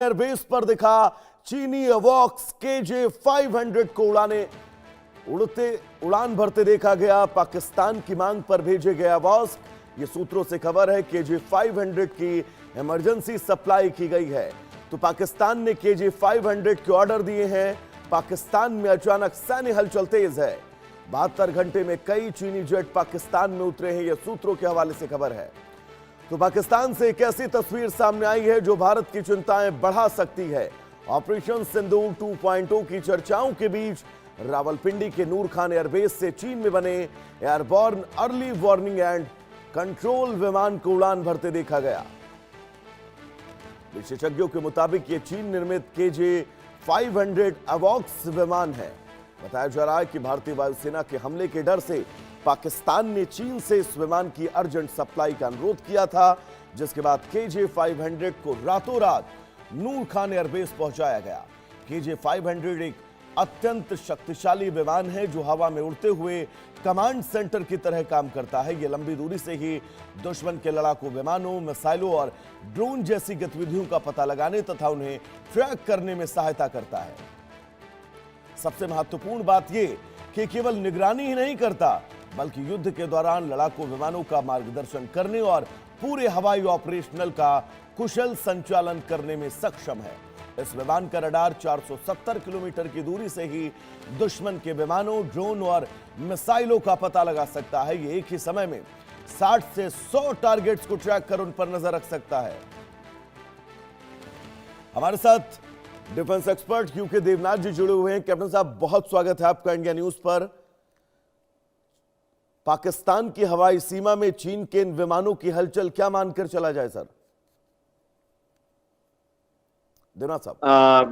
Airbase पर दिखा चीनी अवॉक्स KJ-500 को उड़ान भरते देखा गया। पाकिस्तान की मांग पर भेजे गए अवॉक्स, ये सूत्रों से खबर है KJ-500 की इमरजेंसी सप्लाई की गई है। तो पाकिस्तान ने KJ-500 के ऑर्डर दिए हैं। पाकिस्तान में अचानक सैन्य हलचल तेज है। 72 घंटे में कई चीनी जेट पाकिस्तान में उतरे हैं, यह सूत्रों के हवाले से खबर है। तो पाकिस्तान से एक ऐसी तस्वीर सामने आई है जो भारत की चिंताएं बढ़ा सकती है। ऑपरेशन सिंदूर 2.0 की चर्चाओं के बीच रावलपिंडी के नूर खान एयरबेस से चीन में बने airborne early warning and control विमान को उड़ान भरते देखा गया। विशेषज्ञों के मुताबिक ये चीन निर्मित KJ-500 अवॉक्स विमान है। बताया जा रहा है कि भारतीय वायुसेना के हमले के डर से पाकिस्तान ने चीन से इस विमान की अर्जेंट सप्लाई का अनुरोध किया था, जिसके बाद KJ-500 को रातों रात नूर खान एयरबेस पहुंचाया गया। KJ-500 एक अत्यंत शक्तिशाली विमान है जो हवा में उड़ते हुए कमांड सेंटर की तरह काम करता है। यह लंबी दूरी से ही दुश्मन के लड़ाकू विमानों, मिसाइलों और ड्रोन जैसी गतिविधियों का पता लगाने तथा उन्हें ट्रैक करने में सहायता करता है। सबसे महत्वपूर्ण बात यह कि केवल निगरानी ही नहीं करता, बल्कि युद्ध के दौरान लड़ाकू विमानों का मार्गदर्शन करने और पूरे हवाई ऑपरेशनल का कुशल संचालन करने में सक्षम है। इस विमान का रडार 470 किलोमीटर की दूरी से ही दुश्मन के विमानों, ड्रोन और मिसाइलों का पता लगा सकता है। ये एक ही समय में 60 से 100 टारगेट्स को ट्रैक कर उन पर नजर रख सकता है। हमारे साथ डिफेंस एक्सपर्ट QK देवनाथ जी जुड़े हुए हैं। कैप्टन साहब, बहुत स्वागत है आपका इंडिया न्यूज पर। पाकिस्तान की हवाई सीमा में चीन के इन विमानों की हलचल क्या मानकर चला जाए सर? देवनाथ साहब।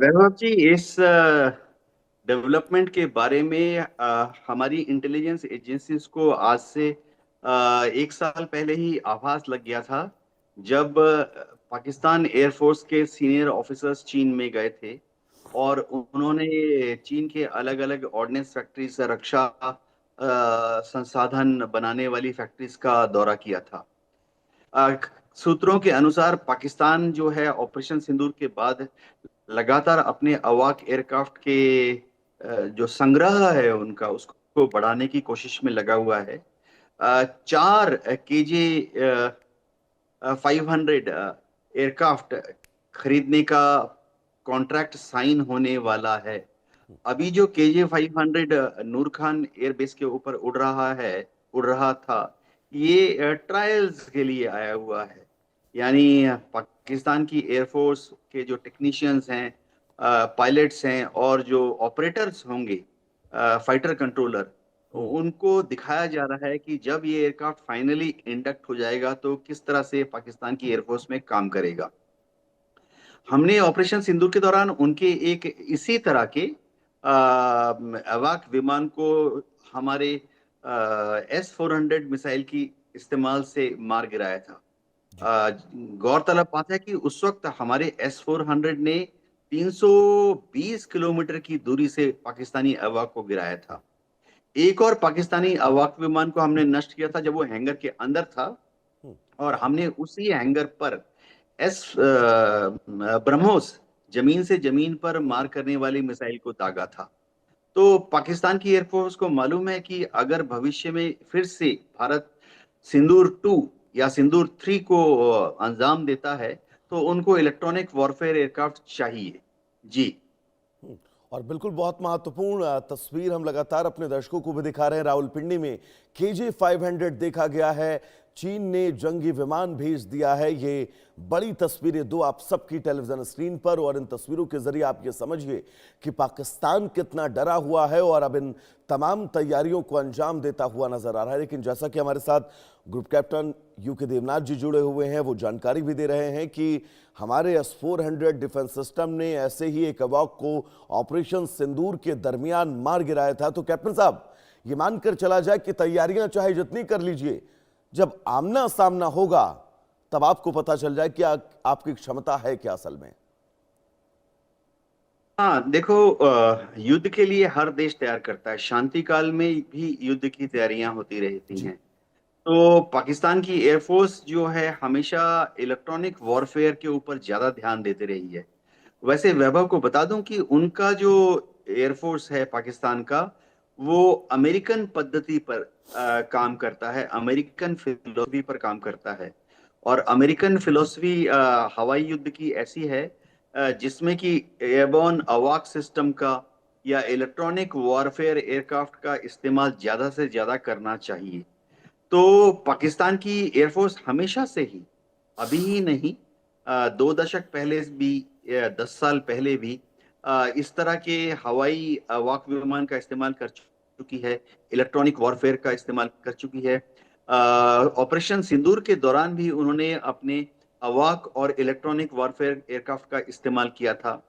वैभव जी, इस डेवलपमेंट के बारे में हमारी इंटेलिजेंस एजेंसीज को आज से 1 साल पहले ही आभास लग गया था, जब पाकिस्तान एयरफोर्स के सीनियर ऑफिसर्स चीन में गए थे और उन्होंने चीन के अलग अलग ऑर्डिनेंस फैक्ट्रीज, रक्षा संसाधन बनाने वाली फैक्ट्रीज का दौरा किया था। सूत्रों के अनुसार पाकिस्तान जो है ऑपरेशन सिंदूर के बाद लगातार अपने अवाक एयरक्राफ्ट के जो संग्रह है उनका, उसको बढ़ाने की कोशिश में लगा हुआ है। 4 KJ-500 एयरक्राफ्ट खरीदने का कॉन्ट्रैक्ट साइन होने वाला है। अभी जो KJ-500 नूर खान एयरबेस के ऊपर उड़ रहा था, ये ट्रायल्स के लिए आया हुआ है। यानी पाकिस्तान की एयरफोर्स के जो टेक्नीशियंस हैं, पायलट्स हैं और जो ऑपरेटर्स होंगे, फाइटर कंट्रोलर, उनको दिखाया जा रहा है कि जब ये एयरक्राफ्ट फाइनली इंडक्ट हो जाएगा तो किस तरह से पाकिस्तान की एयरफोर्स में काम करेगा। हमने ऑपरेशन सिंदूर के दौरान उनके एक इसी तरह के अवाक विमान को हमारे S-400 मिसाइल की इस्तेमाल से मार गिराया था। गौरतलब बात है कि उस वक्त हमारे S-400 ने 320 किलोमीटर की दूरी से पाकिस्तानी अवाक को गिराया था। एक और पाकिस्तानी अवाक विमान को हमने नष्ट किया था जब वो हैंगर के अंदर था, और हमने उसी हैंगर पर ब्रह्मोस, जमीन से जमीन पर मार करने वाली मिसाइल को दागा था। तो पाकिस्तान की एयरफोर्स को मालूम है कि अगर भविष्य में फिर से भारत सिंदूर 2 या सिंदूर 3 को अंजाम देता है तो उनको इलेक्ट्रॉनिक वॉरफेयर एयरक्राफ्ट चाहिए। जी। और बिल्कुल बहुत महत्वपूर्ण तस्वीर हम लगातार अपने दर्शकों को भी दिखा रहे हैं। रावलपिंडी में KJ-500 देखा गया है। चीन ने जंगी विमान भेज दिया है। ये बड़ी तस्वीरें दो आप सबकी टेलीविजन स्क्रीन पर, और इन तस्वीरों के जरिए आप ये समझिए कि पाकिस्तान कितना डरा हुआ है और अब इन तमाम तैयारियों को अंजाम देता हुआ नजर आ रहा है। लेकिन जैसा कि हमारे साथ ग्रुप कैप्टन UK देवनाथ जी जुड़े हुए हैं, वो जानकारी भी दे रहे हैं कि हमारे S-400 डिफेंस सिस्टम ने ऐसे ही एक अवाक को ऑपरेशन सिंदूर के दरमियान मार गिराया था। तो कैप्टन साहब, ये मानकर चला जाए कि तैयारियां चाहे जितनी कर लीजिए, जब आमना सामना होगा तब आपको पता चल जाए कि आपकी क्षमता है क्या असल में। हाँ, देखो, युद्ध के लिए हर देश तैयार करता है। शांति काल में भी युद्ध की तैयारियां होती रहती हैं। तो पाकिस्तान की एयरफोर्स जो है हमेशा इलेक्ट्रॉनिक वॉरफेयर के ऊपर ज्यादा ध्यान देते रही है। वैसे वैभव को बता दूं कि उनका जो एयरफोर्स है पाकिस्तान का, वो अमेरिकन पद्धति पर काम करता है, अमेरिकन फिलोसफी पर काम करता है। और अमेरिकन फिलोसफी हवाई युद्ध की ऐसी है जिसमें कि एयरबोर्न अवाक सिस्टम का या इलेक्ट्रॉनिक वॉरफेयर एयरक्राफ्ट का इस्तेमाल ज्यादा से ज्यादा करना चाहिए। तो पाकिस्तान की एयरफोर्स हमेशा से ही, अभी ही नहीं, 2 दशक पहले भी, 10 साल पहले भी इस तरह के हवाई वाक विमान का इस्तेमाल कर चुकी है, इलेक्ट्रॉनिक वॉरफेयर का इस्तेमाल कर चुकी है। ऑपरेशन सिंदूर के दौरान भी उन्होंने अपने अवाक और इलेक्ट्रॉनिक वॉरफेयर एयरक्राफ्ट का इस्तेमाल किया था।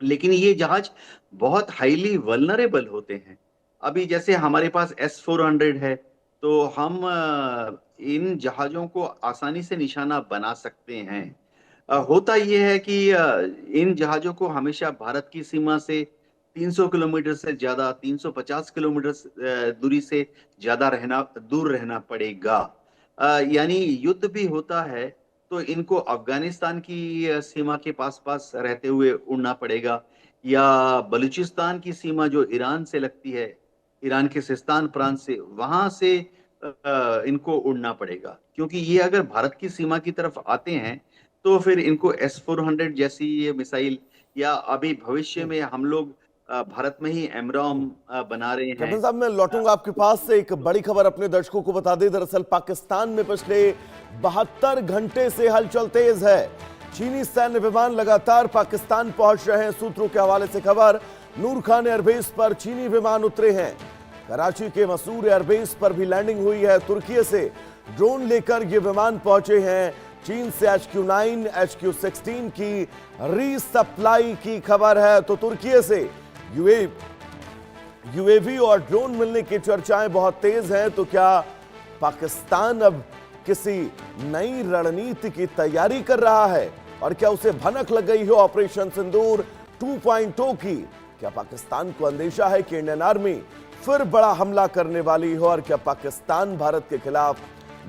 लेकिन ये जहाज बहुत हाईली वल्नरेबल होते हैं। अभी जैसे हमारे पास S-400 है, तो हम इन जहाजों को आसानी से निशाना बना सकते हैं। होता यह है कि इन जहाजों को हमेशा भारत की सीमा से 300 किलोमीटर से ज्यादा, 350 किलोमीटर दूरी से ज्यादा दूर रहना पड़ेगा। यानी युद्ध भी होता है तो इनको अफगानिस्तान की सीमा के पास पास रहते हुए उड़ना पड़ेगा, या बलूचिस्तान की सीमा जो ईरान से लगती है, ईरान के सिस्तान प्रांत से, वहां से इनको उड़ना पड़ेगा। क्योंकि ये अगर भारत की सीमा की तरफ आते हैं तो फिर इनको S-400 जैसी ये मिसाइल, या अभी भविष्य में हम लोग भारत में ही एमरॉम बना रहे हैं। कैप्टन साहब, मैं लौटूंगा आपके पास से। एक बड़ी खबर अपने दर्शकों को बता दें। दरअसल पाकिस्तान में पिछले 72 घंटे से हलचल तेज है। चीनी सैन्य विमान लगातार पाकिस्तान पहुंच रहे हैं। सूत्रों के हवाले से खबर, नूर खान एयरबेस पर चीनी विमान उतरे हैं। कराची के मसूर एयरबेस पर भी लैंडिंग हुई है। तुर्की से ड्रोन लेकर ये विमान पहुंचे हैं। चीन से HQ-9, HQ-16 की रीसप्लाई की खबर है। तो तुर्की से यूएवी और ड्रोन मिलने की चर्चाएं बहुत तेज हैं। तो क्या पाकिस्तान अब किसी नई रणनीति की तैयारी कर रहा है, और क्या उसे भनक लग गई हो ऑपरेशन सिंदूर 2.0 की? क्या पाकिस्तान को अंदेशा है कि इंडियन आर्मी फिर बड़ा हमला करने वाली हो, और क्या पाकिस्तान भारत के खिलाफ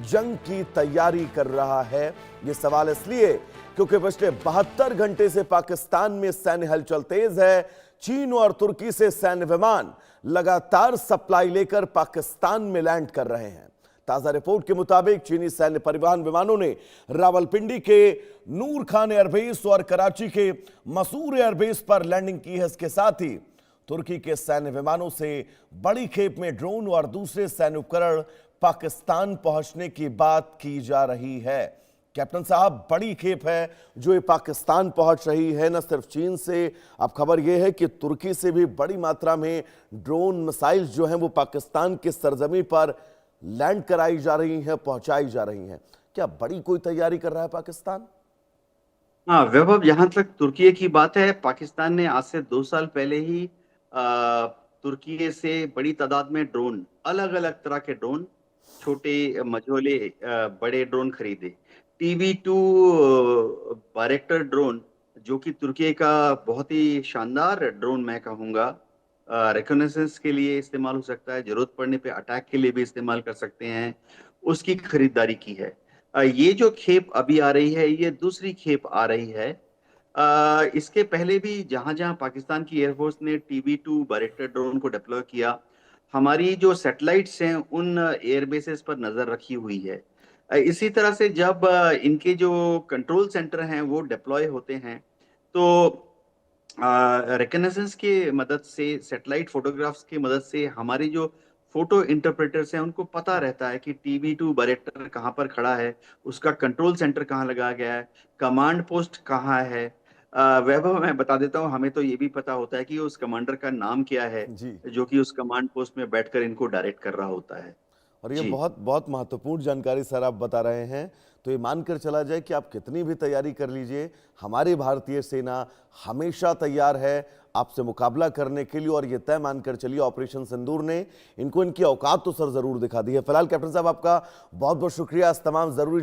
जंग की तैयारी कर रहा है? यह सवाल इसलिए क्योंकि पिछले 72 घंटे से पाकिस्तान में सैन्य हलचल तेज है। चीन और तुर्की से सैन्य विमान लगातार सप्लाई लेकर पाकिस्तान में लैंड कर रहे हैं। ताजा रिपोर्ट के मुताबिक चीनी सैन्य परिवहन विमानों ने रावलपिंडी के नूर खान एयरबेस और कराची के मसूर एयरबेस पर लैंडिंग की है। इसके साथ ही तुर्की के सैन्य विमानों से बड़ी खेप में ड्रोन और दूसरे सैन्य उपकरण पाकिस्तान पहुंचने की बात की जा रही है। कैप्टन साहब, बड़ी खेप है जो ये पाकिस्तान पहुंच रही है, न सिर्फ चीन से। अब खबर यह है कि तुर्की से भी बड़ी मात्रा में ड्रोन मिसाइल्स जो हैं वो पाकिस्तान के सरजमी पर लैंड कराई जा रही हैं, पहुंचाई जा रही हैं। क्या बड़ी कोई तैयारी कर रहा है पाकिस्तान? हाँ वैभव, जहां तक तुर्की की बात है, पाकिस्तान ने आज से 2 साल पहले ही तुर्की से बड़ी तादाद में ड्रोन, अलग अलग तरह के ड्रोन, छोटे मझोले बड़े ड्रोन खरीदे। TB2 बायरेक्टर ड्रोन, जो कि तुर्की का बहुत ही शानदार ड्रोन मैं कहूँगा, रिकॉग्निशंस के लिए इस्तेमाल हो सकता है, जरूरत पड़ने पे अटैक के लिए भी इस्तेमाल कर सकते हैं, उसकी खरीदारी की है। ये जो खेप अभी आ रही है, ये दूसरी खेप आ रही है। इसके पहले भी जहां जहां पाकिस्तान की एयरफोर्स ने TB2 बायरेक्टर ड्रोन को डिप्लॉय किया, हमारी जो सैटेलाइट्स हैं उन एयरबेसेस पर नजर रखी हुई है। इसी तरह से जब इनके जो कंट्रोल सेंटर हैं वो डिप्लॉय होते हैं, तो रिकॉग्निशंस के मदद से, सैटेलाइट फोटोग्राफ्स की मदद से हमारी जो फोटो इंटरप्रेटर्स हैं उनको पता रहता है कि TB2 बायरेक्टर कहाँ पर खड़ा है, उसका कंट्रोल सेंटर कहाँ लगाया गया है, कमांड पोस्ट कहाँ है। वैभव, मैं बता देता हूँ, हमें तो ये भी पता होता है कि उस कमांडर का नाम क्या है, जी। जो कि उस कमांड पोस्ट में बैठकर इनको डायरेक्ट कर रहा होता है। और ये जी। बहुत बहुत महत्वपूर्ण जानकारी सर आप बता रहे हैं। तो ये मानकर चला जाए कि आप कितनी भी तैयारी कर लीजिए, हमारी भारतीय सेना हमेशा तैयार है आपसे मुकाबला करने के लिए। और ये तय मानकर चलिए, ऑपरेशन सिंदूर ने इनको इनकी औकात तो सर जरूर दिखा दी है। फिलहाल कैप्टन साहब, आपका बहुत बहुत शुक्रिया इस तमाम जरूरी